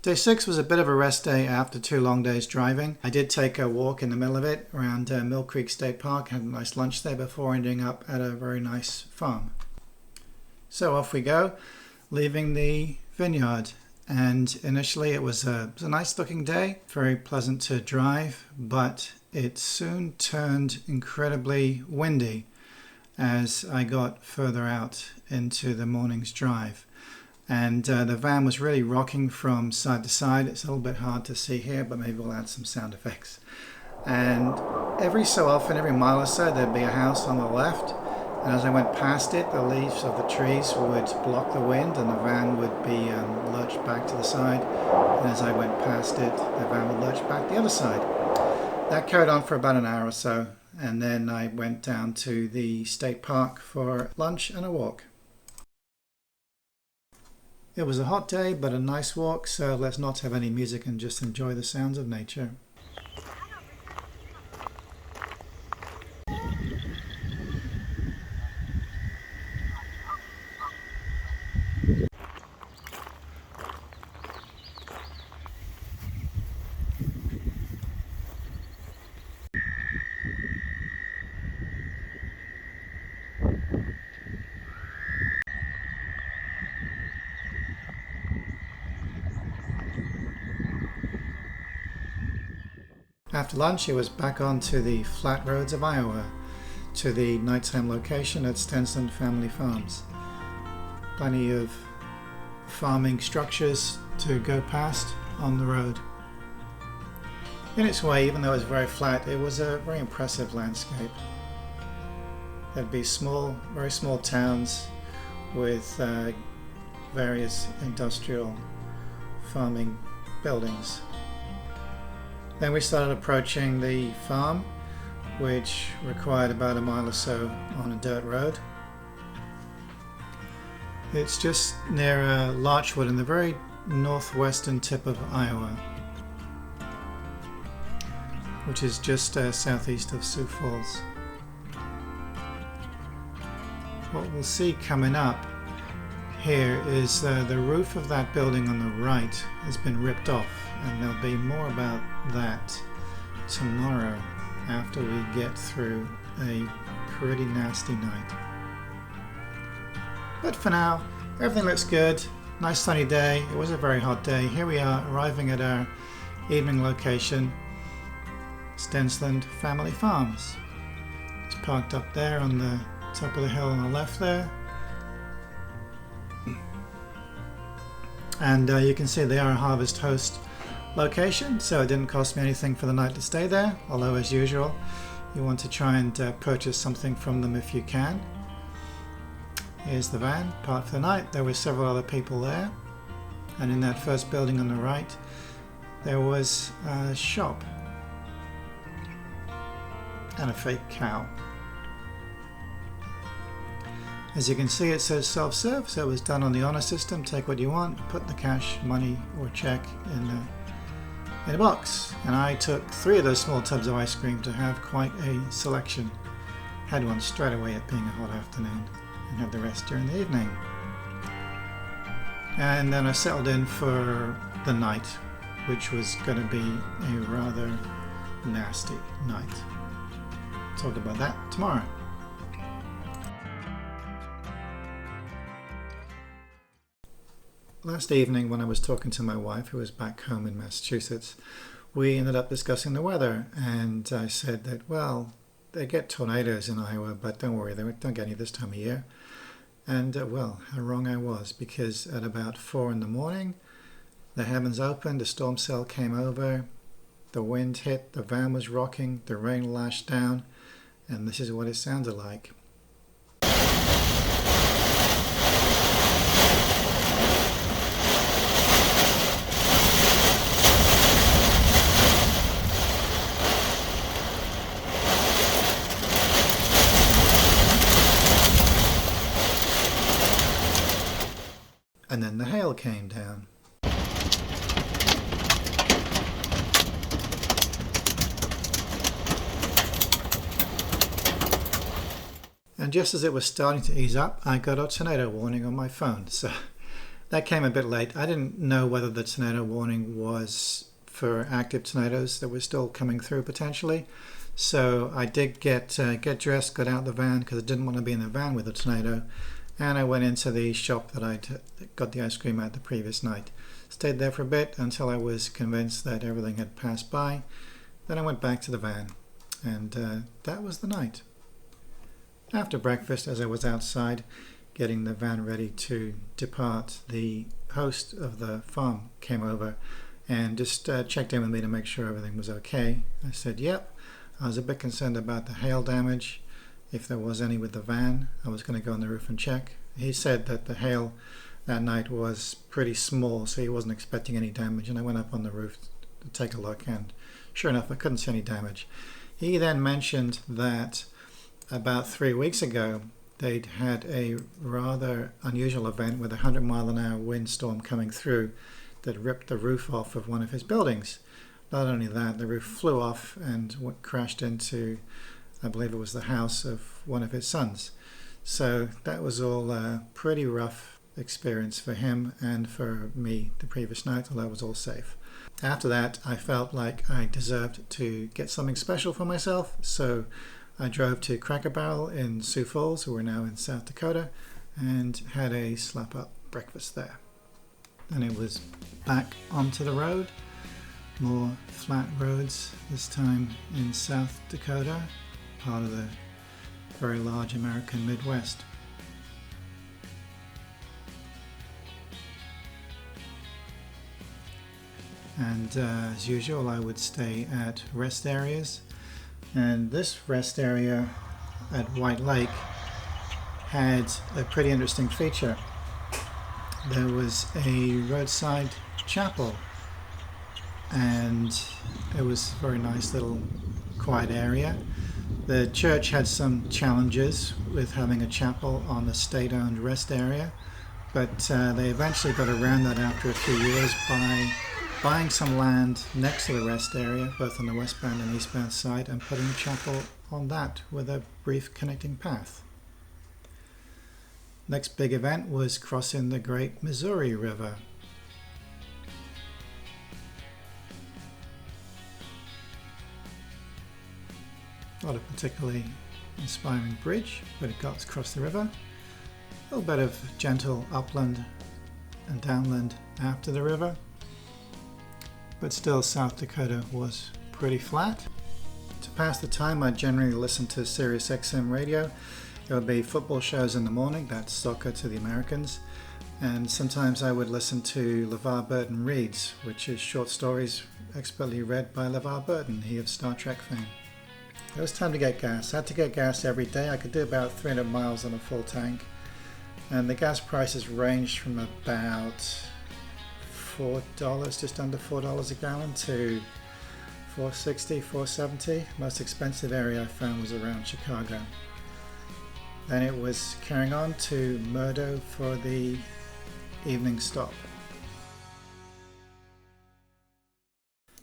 Day 6 was a bit of a rest day after 2 long days driving. I did take a walk in the middle of it around Mill Creek State Park, had a nice lunch there before ending up at a very nice farm. So off we go, leaving the vineyard. And initially it was a nice looking day, very pleasant to drive, but it soon turned incredibly windy as I got further out into the morning's drive. And the van was really rocking from side to side. It's a little bit hard to see here, but maybe we'll add some sound effects. And every so often, every mile or so, there'd be a house on the left. And as I went past it, the leaves of the trees would block the wind and the van would be lurched back to the side. And as I went past it, the van would lurch back the other side. That carried on for about an hour or so. And then I went down to the state park for lunch and a walk. It was a hot day, but a nice walk, so let's not have any music and just enjoy the sounds of nature. After lunch, it was back onto the flat roads of Iowa to the nighttime location at Stenson Family Farms. Plenty of farming structures to go past on the road. In its way, even though it was very flat, it was a very impressive landscape. There'd be small, very small towns with various industrial farming buildings. Then we started approaching the farm, which required about a mile or so on a dirt road. It's just near Larchwood in the very northwestern tip of Iowa, which is just southeast of Sioux Falls. What we'll see coming up here is the roof of that building on the right has been ripped off, and there'll be more about that tomorrow after we get through a pretty nasty night. But for now, everything looks good. Nice sunny day. It was a very hot day. Here we are arriving at our evening location, Stenson Family Farms. It's parked up there on the top of the hill on the left there. And you can see they are a Harvest Host location, so it didn't cost me anything for the night to stay there, although as usual you want to try and purchase something from them if you can. Here's the van parked for the night. There were several other people there, and in that first building on the right there was a shop and a fake cow. As you can see, it says self-serve, so it was done on the honor system. Take what you want, put the cash, money or check in a box. And I took 3 of those small tubs of ice cream to have quite a selection. Had one straight away at being a hot afternoon and had the rest during the evening. And then I settled in for the night, which was going to be a rather nasty night. Talk about that tomorrow. Last evening when I was talking to my wife, who was back home in Massachusetts, we ended up discussing the weather, and I said that, well, they get tornadoes in Iowa, but don't worry, they don't get any this time of year. And well, how wrong I was, because at about 4 in the morning, the heavens opened, a storm cell came over, the wind hit, the van was rocking, the rain lashed down, and this is what it sounded like. And then the hail came down. And just as it was starting to ease up, I got a tornado warning on my phone. So That came a bit late. I didn't know whether the tornado warning was for active tornadoes that were still coming through potentially. So I did get dressed, got out the van because I didn't want to be in the van with a tornado. And I went into the shop that I'd got the ice cream at the previous night. Stayed there for a bit until I was convinced that everything had passed by. Then I went back to the van, and that was the night. After breakfast, as I was outside getting the van ready to depart, the host of the farm came over and just checked in with me to make sure everything was okay. I said, yep. I was a bit concerned about the hail damage, if there was any with the van. I was going to go on the roof and check. He said that the hail that night was pretty small, so he wasn't expecting any damage, and I went up on the roof to take a look, and sure enough, I couldn't see any damage. He then mentioned that about 3 weeks ago, they'd had a rather unusual event with a 100-mile-an-hour windstorm coming through that ripped the roof off of one of his buildings. Not only that, the roof flew off and crashed into, I believe it was the house of one of his sons. So that was all a pretty rough experience for him and for me the previous night, although it was all safe. After that, I felt like I deserved to get something special for myself, so I drove to Cracker Barrel in Sioux Falls, we're now in South Dakota, and had a slap-up breakfast there. Then it was back onto the road, more flat roads, this time in South Dakota, part of the very large American Midwest. And as usual, I would stay at rest areas, and this rest area at White Lake had a pretty interesting feature. There was a roadside chapel, and it was a very nice little quiet area. The church had some challenges with having a chapel on the state-owned rest area, but they eventually got around that after a few years by buying some land next to the rest area, both on the westbound and eastbound side, and putting a chapel on that with a brief connecting path. Next big event was crossing the Great Missouri River. Not a particularly inspiring bridge, but it got across the river. A little bit of gentle upland and downland after the river, but still South Dakota was pretty flat. To pass the time, I generally listen to Sirius XM radio. It would be football shows in the morning, that's soccer to the Americans, and sometimes I would listen to LeVar Burton Reads, which is short stories expertly read by LeVar Burton, he of Star Trek fame. It was time to get gas. I had to get gas every day. I could do about 300 miles on a full tank, and the gas prices ranged from about $4, just under $4 a gallon, to $4.60, $4.70. Most expensive area I found was around Chicago. Then it was carrying on to Murdo for the evening stop.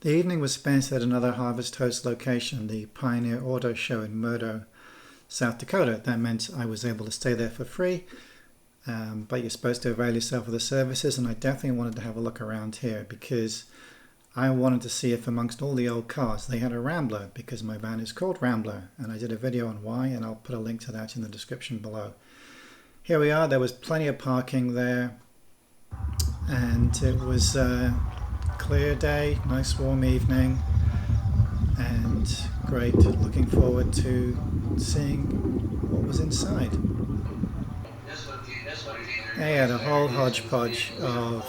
The evening was spent at another Harvest Host location, the Pioneer Auto Show in Murdo, South Dakota. That meant I was able to stay there for free, but you're supposed to avail yourself of the services, and I definitely wanted to have a look around here because I wanted to see if amongst all the old cars they had a Rambler, because my van is called Rambler, and I did a video on why, and I'll put a link to that in the description below. Here we are. There was plenty of parking there, and it was clear day, nice warm evening, and great. Looking forward to seeing what was inside. They had a whole hodgepodge of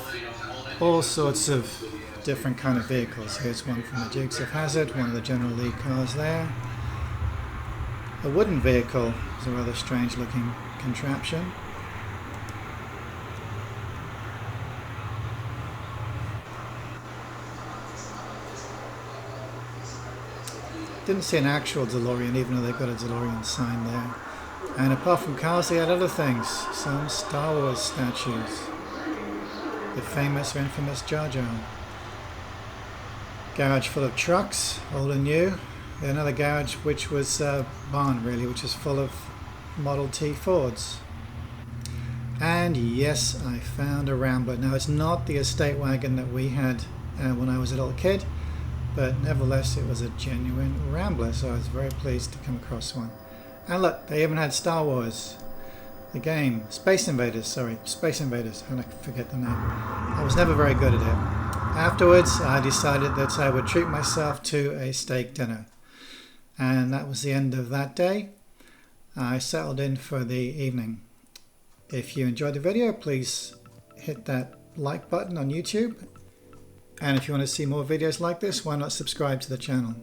all sorts of different kind of vehicles. Here's one from the Dukes of Hazzard, one of the General Lee cars there. A wooden vehicle is a rather strange looking contraption. Didn't see an actual DeLorean, even though they've got a DeLorean sign there. And apart from cars, they had other things. Some Star Wars statues. The famous or infamous Jar Jar. Garage full of trucks, old and new. Another garage which was barn really, which was full of Model T Fords. And yes, I found a Rambler. Now it's not the estate wagon that we had when I was a little kid, but nevertheless it was a genuine Rambler, so I was very pleased to come across one. And look, they even had Star Wars, the game, Space Invaders, how did I forget the name? I was never very good at it. Afterwards I decided that I would treat myself to a steak dinner, and that was the end of that day. I settled in for the evening. If you enjoyed the video, please hit that like button on YouTube. And if you want to see more videos like this, why not subscribe to the channel?